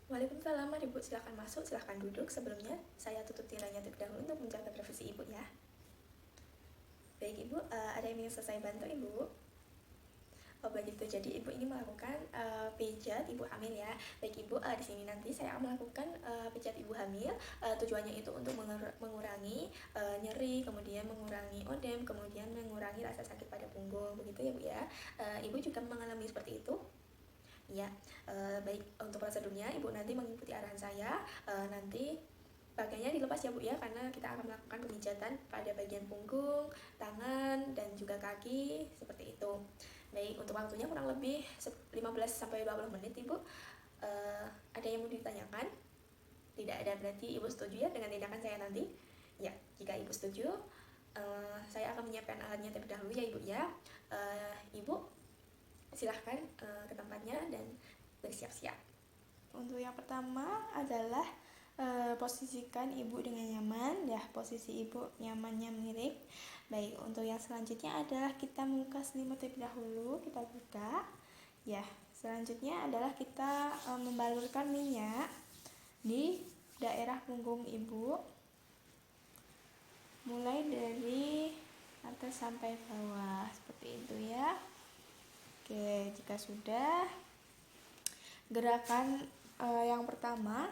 Waalaikumsalam, mari Ibu, silahkan masuk, silahkan duduk. Sebelumnya, saya tutup tirainya terlebih dahulu untuk menjaga privasi Ibu ya. Baik Ibu, ada yang ingin saya bantu Ibu? Oh begitu, jadi Ibu ini melakukan pijat Ibu hamil ya. Baik Ibu, di sini nanti saya akan melakukan pijat Ibu hamil. Tujuannya itu untuk mengurangi nyeri, kemudian mengurangi odem, kemudian mengurangi rasa sakit pada punggung. Begitu ya Bu ya. Ibu juga mengalami seperti itu? Ya, baik, untuk prosedurnya Ibu nanti mengikuti arahan saya. Nanti pakainya dilepas ya Bu ya, karena kita akan melakukan pemijatan pada bagian punggung, tangan, dan juga kaki seperti itu. Baik, untuk waktunya kurang lebih 15-20 menit Ibu. Ada yang mau ditanyakan? Tidak ada, berarti Ibu setuju ya dengan tindakan saya nanti? Ya, jika Ibu setuju, saya akan menyiapkan alatnya terlebih dahulu ya Ibu ya. Ibu silahkan ke tempatnya dan bersiap-siap. Untuk yang pertama adalah posisikan Ibu dengan nyaman ya, posisi Ibu nyamannya miring. Baik, untuk yang selanjutnya adalah kita membuka selimut terlebih dahulu, kita buka ya. Selanjutnya adalah kita membalurkan minyak di daerah punggung Ibu, mulai dari atas sampai bawah seperti itu ya. Oke, jika sudah, gerakan yang pertama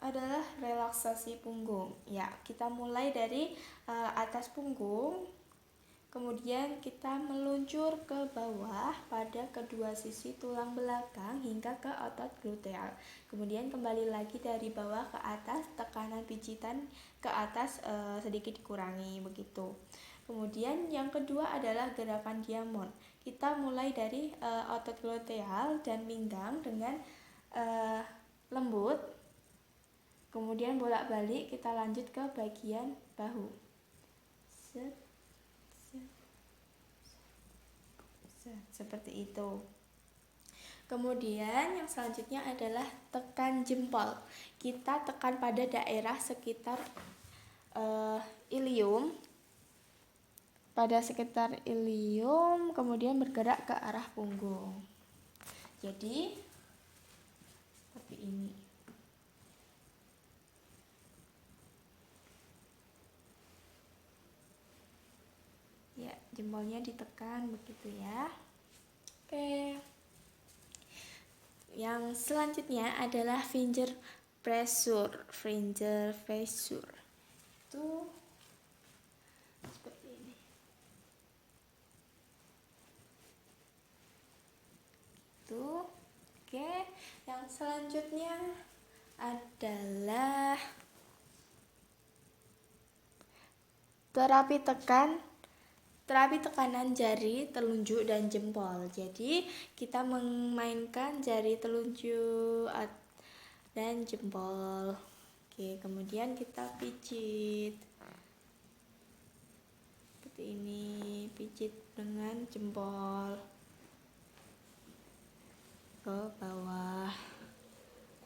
adalah relaksasi punggung. Ya, kita mulai dari atas punggung, kemudian kita meluncur ke bawah pada kedua sisi tulang belakang hingga ke otot gluteal. Kemudian kembali lagi dari bawah ke atas, tekanan pijitan ke atas sedikit dikurangi begitu. Kemudian yang kedua adalah gerakan diamond. Kita mulai dari otot gluteal dan pinggang dengan lembut. Kemudian bolak-balik kita lanjut ke bagian bahu. Set, set, set, seperti itu. Kemudian yang selanjutnya adalah tekan jempol. Kita tekan pada daerah sekitar ilium. Pada sekitar ilium, kemudian bergerak ke arah punggung. Jadi seperti ini. Ya, jempolnya ditekan begitu ya. Oke. Yang selanjutnya adalah finger pressure. Itu seperti ini. Itu. Oke, yang selanjutnya adalah terapi tekanan jari, telunjuk, dan jempol. Jadi kita memainkan jari telunjuk dan jempol. Oke, kemudian kita pijit seperti ini, pijit dengan jempol ke bawah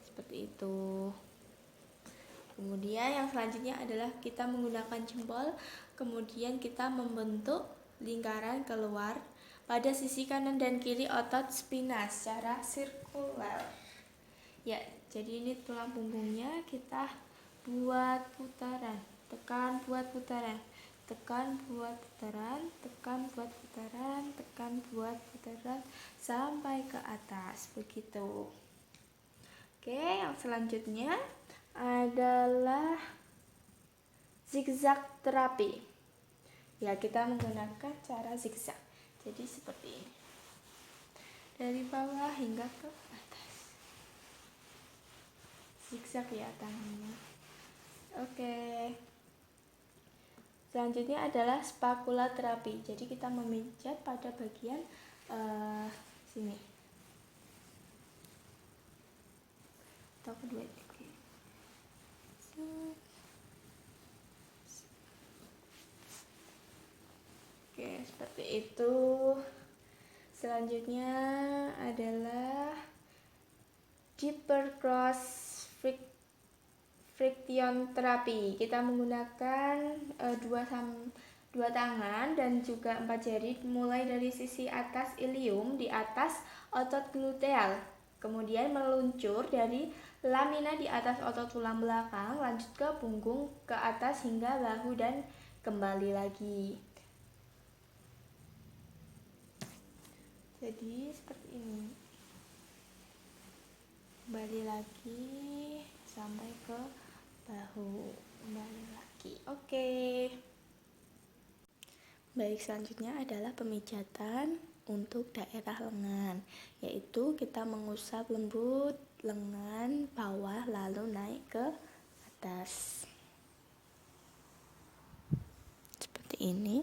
seperti itu. Kemudian yang selanjutnya adalah kita menggunakan jempol, kemudian kita membentuk lingkaran keluar pada sisi kanan dan kiri otot spina secara sirkular. Ya, jadi ini tulang punggungnya, kita buat putaran, tekan buat putaran, tekan buat putaran, tekan buat putaran, tekan buat putaran sampai ke atas begitu. Oke, yang selanjutnya adalah zigzag terapi. Ya, kita menggunakan cara zigzag. Jadi seperti ini. Dari bawah hingga ke atas. Zigzag ya tangannya. Oke. Selanjutnya adalah spakula terapi. Jadi kita memijat pada bagian sini. Atau kedua. Oke, seperti itu. Selanjutnya adalah deeper cross friction terapi. Kita menggunakan dua tangan dan juga 4 jari mulai dari sisi atas ilium di atas otot gluteal. Kemudian meluncur dari lamina di atas otot tulang belakang, lanjut ke punggung, ke atas hingga bahu dan kembali lagi. Jadi seperti ini. Kembali lagi sampai ke bahu, kembali lagi. Oke. Baik, selanjutnya adalah pemijatan untuk daerah lengan, yaitu kita mengusap lembut lengan bawah lalu naik ke atas. Seperti ini.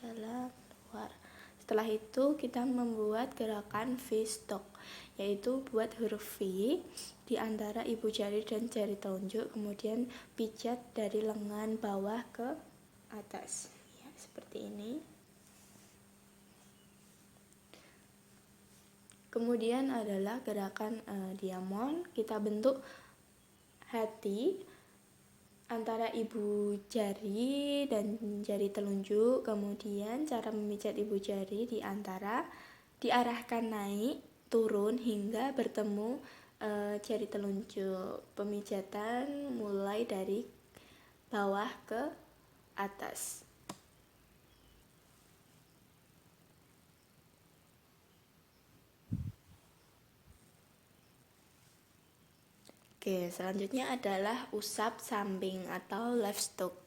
Dalam, luar. Setelah itu kita membuat gerakan V-stroke, yaitu buat huruf V di antara ibu jari dan jari telunjuk, kemudian pijat dari lengan bawah ke atas. Ya, seperti ini. Kemudian adalah gerakan diamond, kita bentuk hati antara ibu jari dan jari telunjuk, kemudian cara memijat ibu jari diarahkan naik turun hingga bertemu jari telunjuk. Pemijatan mulai dari bawah ke atas. Oke, selanjutnya adalah usap samping atau left stroke.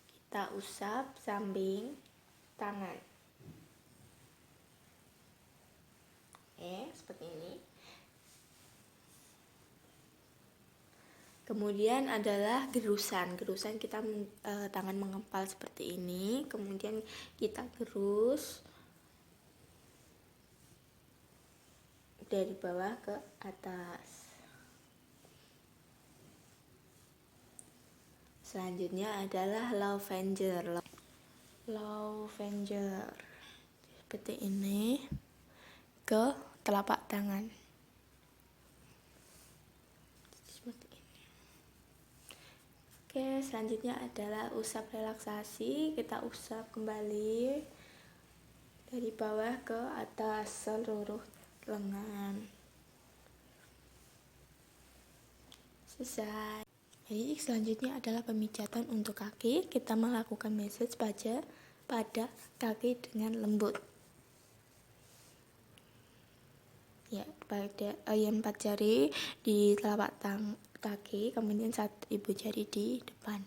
Kita usap samping tangan. Seperti ini. Kemudian adalah gerusan. Gerusan kita tangan mengepal seperti ini. Kemudian kita gerus dari bawah ke atas. Selanjutnya adalah louvenger. Louvenger seperti ini ke telapak tangan. Seperti ini. Oke, selanjutnya adalah usap relaksasi. Kita usap kembali dari bawah ke atas seluruh lengan. Selesai. Jadi selanjutnya adalah pemijatan untuk kaki. Kita melakukan massage pada kaki dengan lembut. Ya, pada 4 jari di telapak kaki, kemudian 1 ibu jari di depan.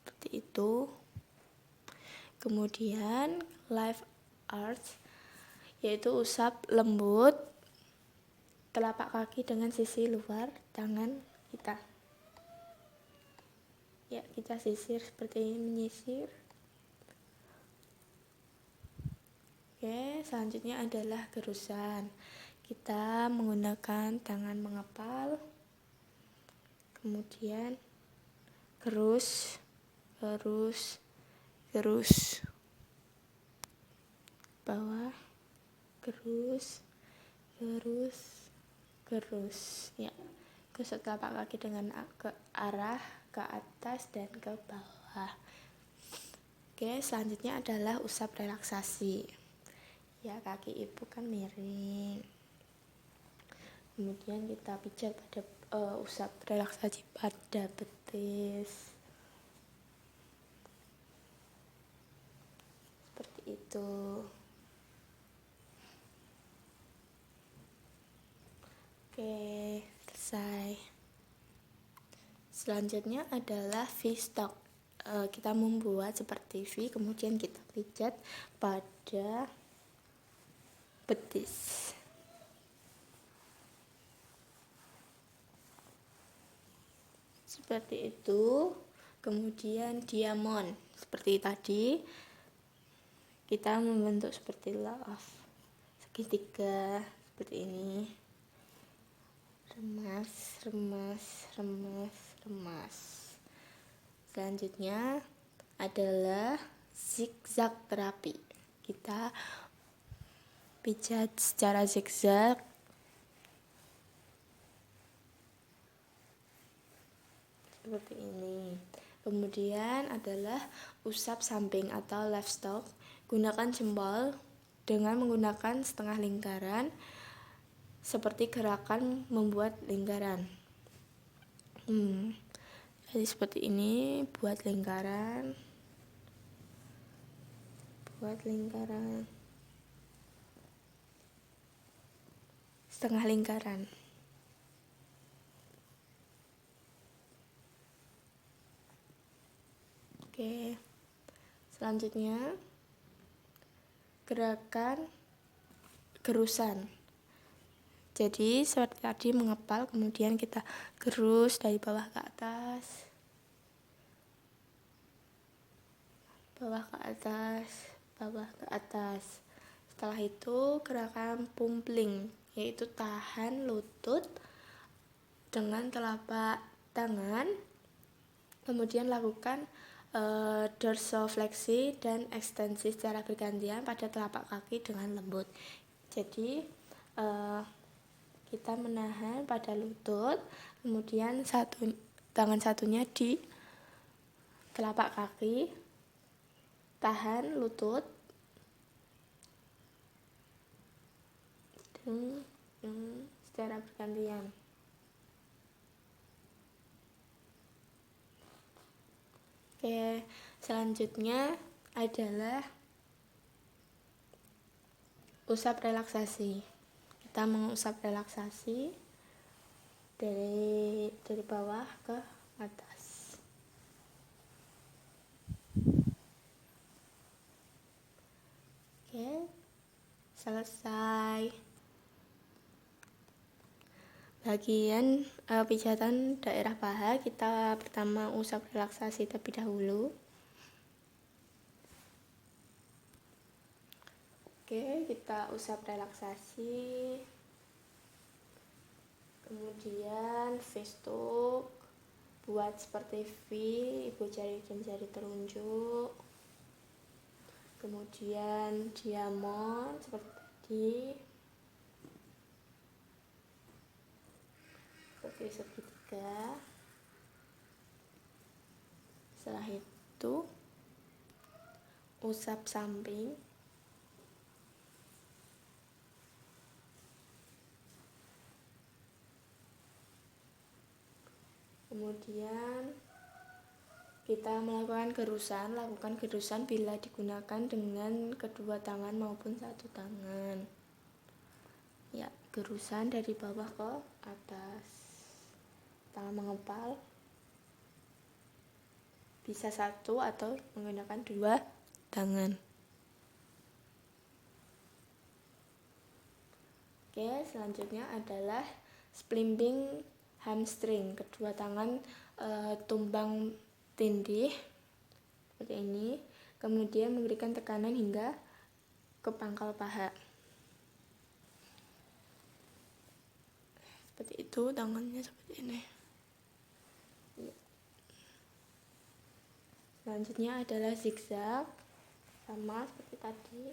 Seperti itu. Kemudian live arch, yaitu usap lembut telapak kaki dengan sisi luar tangan kita. Ya, kita sisir seperti ini, menyisir. Oke, selanjutnya adalah gerusan. Kita menggunakan tangan mengepal, kemudian gerus, bawah, gerus, ya, gosok telapak kaki dengan ke arah ke atas dan ke bawah. Oke, selanjutnya adalah usap relaksasi. Ya, kaki ibu kan miring, kemudian kita pijat pada usap relaksasi pada betis. Seperti itu. Oke, selesai. Selanjutnya adalah V-stroke. Kita membuat seperti V, kemudian kita pijat pada betis. Seperti itu. Kemudian diamond. Seperti tadi, kita membentuk seperti love, segitiga seperti ini. Remas. Selanjutnya adalah zigzag terapi. Kita pijat secara zigzag seperti ini. Kemudian adalah usap samping atau left stalk. Gunakan jempol dengan menggunakan setengah lingkaran seperti gerakan membuat lingkaran. Jadi seperti ini, buat lingkaran. Setengah lingkaran. Oke. Selanjutnya gerakan gerusan. Jadi seperti tadi mengepal, kemudian kita gerus dari bawah ke atas, bawah ke atas. Setelah itu gerakan pumpling, yaitu tahan lutut dengan telapak tangan, kemudian lakukan dorsofleksi dan ekstensi secara bergantian pada telapak kaki dengan lembut. Jadi kita menahan pada lutut, kemudian tangan satunya di telapak kaki, tahan lutut dan secara bergantian. Oke, selanjutnya adalah usap relaksasi. Kita mengusap relaksasi dari bawah ke atas. Oke, selesai. Bagian pijatan daerah paha, kita pertama usap relaksasi terlebih dahulu. Oke, kita usap relaksasi. Kemudian V-stroke, buat seperti V, ibu jari dan jari telunjuk. Kemudian diamond seperti tadi, seperti segitiga. Setelah itu usap samping. Kemudian kita melakukan gerusan. Lakukan gerusan bila digunakan dengan kedua tangan maupun satu tangan. Ya, gerusan dari bawah ke atas. Tangan mengepal. Bisa satu atau menggunakan dua tangan. Oke, selanjutnya adalah splimbing hamstring. Kedua tangan tumbang tindih seperti ini, kemudian memberikan tekanan hingga ke pangkal paha. Seperti itu, tangannya seperti ini. Selanjutnya adalah zigzag, sama seperti tadi,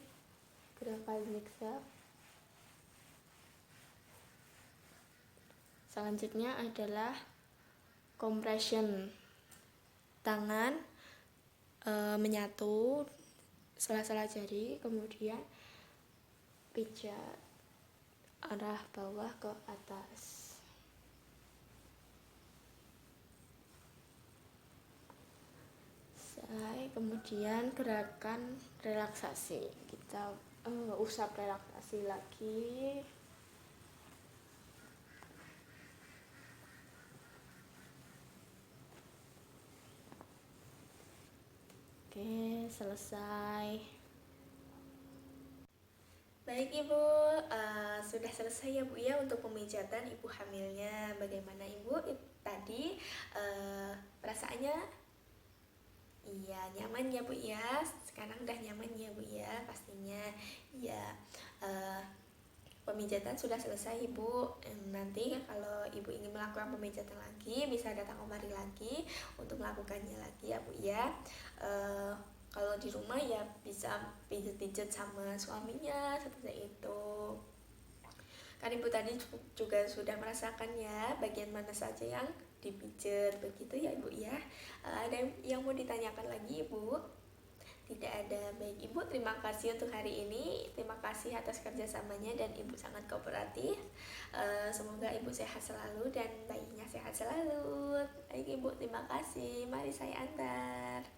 gerakan zigzag. Selanjutnya adalah compression. Tangan menyatu sela-sela jari, kemudian pijat arah bawah ke atas. Kemudian gerakan relaksasi. Kita usap relaksasi lagi. Oke, selesai. Baik Ibu, sudah selesai ya Bu ya untuk pemijatan ibu hamilnya. Bagaimana Ibu tadi perasaannya? Iya, nyaman ya Bu ya. Sekarang udah nyaman ya Bu ya, pastinya. Ya, pemijatan sudah selesai Ibu. Nanti kalau Ibu ingin melakukan pemijatan lagi, bisa datang kemari lagi untuk melakukannya lagi ya Bu ya. Kalau di rumah ya bisa pijat-pijat sama suaminya seperti itu. Kan Ibu tadi juga sudah merasakan ya bagian mana saja yang dipijet begitu ya Ibu ya. Ada yang mau ditanyakan lagi Ibu? Tidak ada. Baik Ibu, terima kasih untuk hari ini. Terima kasih atas kerjasamanya dan Ibu sangat kooperatif. Semoga Ibu sehat selalu dan bayinya sehat selalu. Baik Ibu, terima kasih. Mari saya antar.